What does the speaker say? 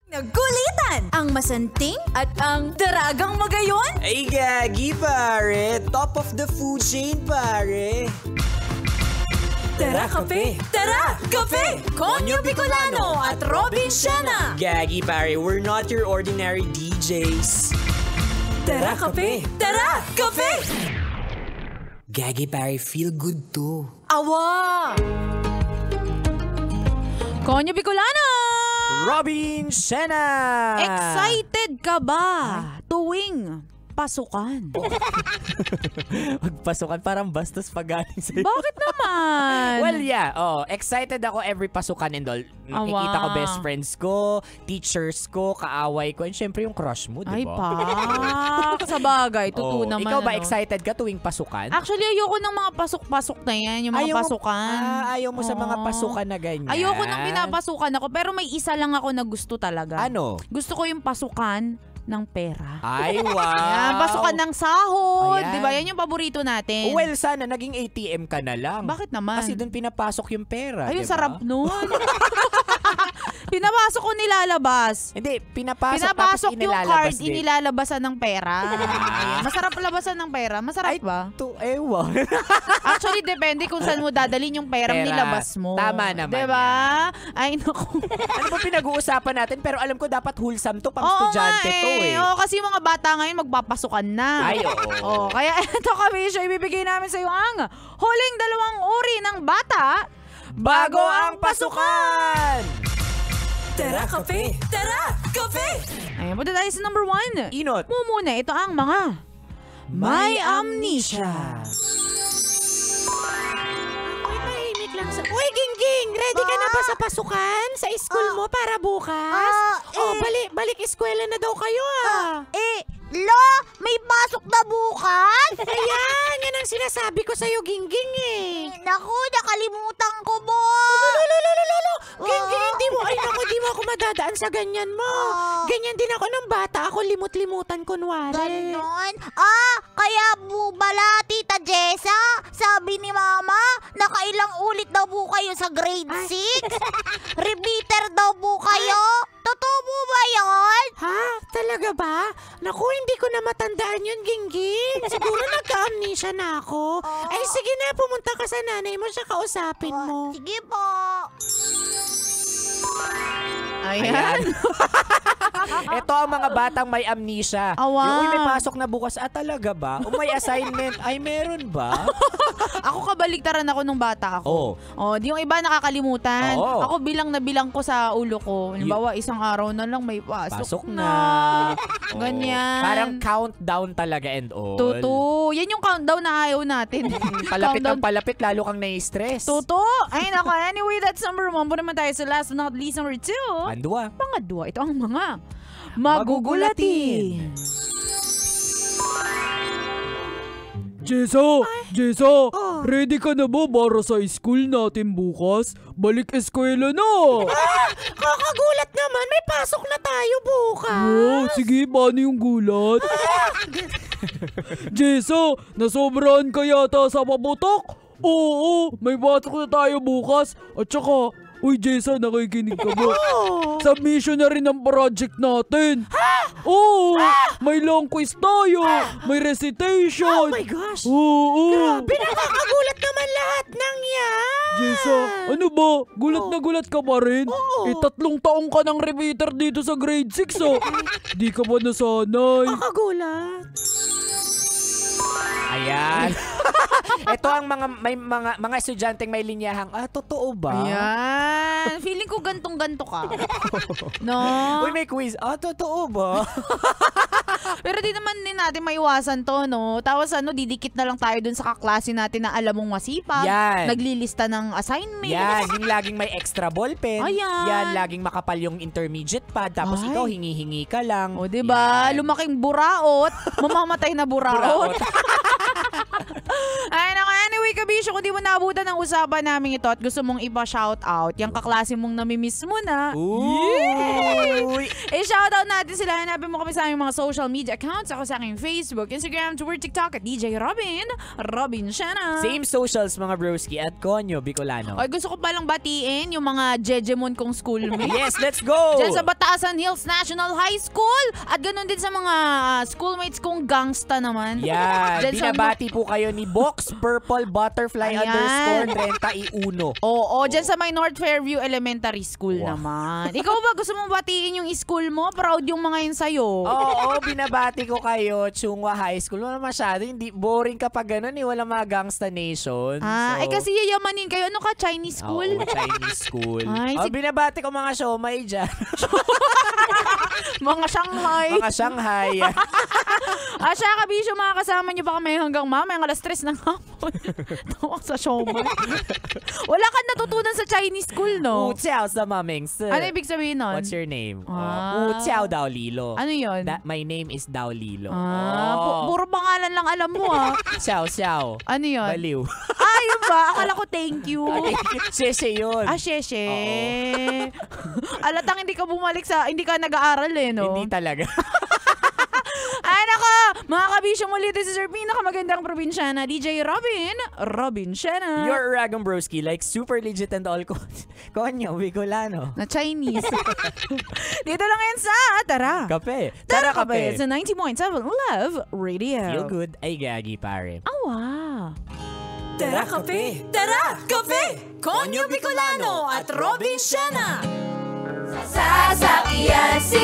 Nagulitan ang masanting at ang daragang magayon. Ay gagi pare, top of the food chain pare. Tara kape! Tara kape! Konyo Bicolano at Robin Siena. Gagi pare, we're not your ordinary DJs. Tara kape! Tara kape! Gagi pare, feel good too. Awa! Konyo Bicolano! Robin Siena! Excited ka ba tuwing pasukan? Magpasukan parang bastos pag galing sa'yo. Bakit naman? Well, yeah. Excited ako every pasukan and all. Nakikita ko best friends ko, teachers ko, kaaway ko, and syempre yung crush mo, di ba? Ay, sa bagay. Totoo naman. Ikaw ba excited ka tuwing pasukan? Actually, ayoko ng mga pasok-pasok na yan. Yung mga pasukan. Ayaw mo sa mga pasukan na ganyan? Ayoko nang pinapasukan ako. Pero may isa lang ako na gusto talaga. Ano? Gusto ko yung pasukan ng pera. Ay, wow! Yan, pasukan ng sahod. Ayan. Di ba? Yan yung paborito natin. Well, sana naging ATM ka na lang. Bakit naman? Kasi doon pinapasok yung pera, Ayun, diba? sarap nun. Pinapasok ko nilalabas. Hindi, pinapasok Pinapasok yung card, din. inilalabasan ng pera. Ayan. Masarap labasan ng pera. Masarap ba? Ewan. Actually, depende kung saan mo dadalhin yung perang nilabas mo. Tama naman. Diba? Ay, naku. Ano ba pinag-uusapan natin? Pero alam ko dapat wholesome to, pang estudyante to eh. Oo, kasi mga bata ngayon magpapasukan na. Ay, oo. Kaya eto kami siya, ibibigay namin sa iyo ang huling 2 uri ng bata Bago ang pasukan! Tara kape! Tara kape! Ayan, punta tayo sa number 1. Inot. Muna, ito ang mga may amnesia. Uy, Gingging! Ready ka na ba sa pasukan? Sa school mo para bukas? Balik eskwela na daw kayo Lo, may pasok na bukas? Ayan, yan ang sinasabi ko sa'yo, Gingging Naku, nakalimutan ko mo. Gingging, di mo ako madadaan sa ganyan mo. Ganyan din ako nung bata. Ako limot-limutan kunwari. Ganon? Kaya bala, Tita Jessa. Sabi ni Mama, nakailang ulit daw po kayo sa grade 6. Repeater daw po kayo. Totoo po ba yun? Ha? Talaga ba? Naku, hindi ko na matandaan yun, Gingging. Siguro nagka-amnesia na ako. Ay, sige na, pumunta ka sa nanay mo siya kausapin mo. Sige po. Ayan. Ito ang mga batang may amnesia. Awa. Yung may pasok na bukas, talaga ba? O may assignment, ay meron ba? Ako kabaligtaran ako nung bata ako. Di yung iba nakakalimutan. Oo. Ako bilang na bilang ko sa ulo ko. Halimbawa, isang araw na lang may pasok na. Ganyan. Parang countdown talaga and all. Totoo. Yan yung countdown na ayaw natin. Palapit ang palapit, lalo kang nai-stress. Totoo. Ay, nako. Anyway, that's number 1. Punta naman tayo sa last but not least, number 2. Pandua. Pangadwa, ito ang mga magugulatin. Jessa, ready ka na ba para sa school natin bukas? Balik eskwela na! Kakagulat naman, may pasok na tayo bukas. Oh, sige, paano yung gulat? Jessa, nasobrahan ka yata sa paputok? Oo, may pasok na tayo bukas. At saka, uy Jessa, nakikinig ka ba? Submission na rin ang project natin. Oo, may long quiz tayo. May recitation. Oh my gosh. Oo. Grabe, nakakagulat naman lahat ng yan. Jessa, ano ba? Gulat na gulat ka pa rin? Oo. 3 taong ka ng repeater dito sa grade 6 oh. Di ka ba nasanay? Nakakagulat. Ayan. Ito ang mga estudyanteng may linyahang, totoo ba? Ayan. Feeling ko gantong-ganto ka. No? Uy, may quiz. Totoo ba? Pero di naman din natin maiwasan to, no? Tapos didikit na lang tayo dun sa kaklase natin na alam mong masipag. Yan. Naglilista ng assignment. Yan, yung laging may extra ballpen. Ayan. Yan, laging makapal yung intermediate pad. Tapos ikaw, hingi-hingi ka lang. O, diba? Yan. Lumaking buraot. Mamamatay na buraot. Ay, naku, Anyway, kabisyo, kung di mo naabutan ng usapan namin ito at gusto mong ipa-shoutout, yung kaklase mong namimiss mo na, shoutout natin sila. Hanapin mo kami sa aming mga social media accounts. Ako sa aking Facebook, Instagram, Twitter, TikTok at DJ Robin Shana. Same socials mga broski at Konyo Bicolano. Oy, gusto ko palang batiin yung mga Jejemon kong schoolmates. Yes, let's go! Diyan sa Batasan Hills National High School. At ganun din sa mga schoolmates kong gangsta naman. Yan, Dyan sa- binabati po kayo ni Box Purple Butterfly Ayan. _31. Oo, dyan sa may North Fairview Elementary School naman. Ikaw ba gusto mong batiin yung school mo? Proud yung mga yun sa'yo. Oo, binabati ko kayo, Chungwa High School. Wala masyado, hindi boring kapag ganun eh. Wala mga gangsta nation. Kasi yayamanin kayo. Ano ka, Chinese school? Oo, Chinese school. Ay, binabati ko mga siomay dyan. Mga Shanghai. Mga Shanghai. Siya, kabisyo, mga kasama niyo pa kami hanggang mamayang alas 3 ng hapon. Tawag sa showman. Wala ka natutunan sa Chinese school, no? Wu Xiao sa maming. Ano ibig sabihin nun? What's your name? Ah. Wu Xiao Dao Lilo. Ano yun? My name is Dao Lilo. Puro pangalan lang alam mo, Xiao Xiao. Ano yun? Baliw. Yun ba? Akala ko thank you. Sheshe yun. Sheshe. Alatang hindi ka nag-aaral no? Hindi talaga. Ay nako, mga kabisyo muli, this is your pinakamagandang probinsyana, DJ Robin Shana. Your Uragan Broski, like super legit and all. Konyo, Bicolano. Na Chinese. Dito lang yan sa Tara. Kape. Tara Kape. Sa 90.7 Love Radio. Feel good. Ay, gagi, pare. Awa. Tara Kape! Tara Kape! Konyo Bicolano at Robin Shana! Sasakyan si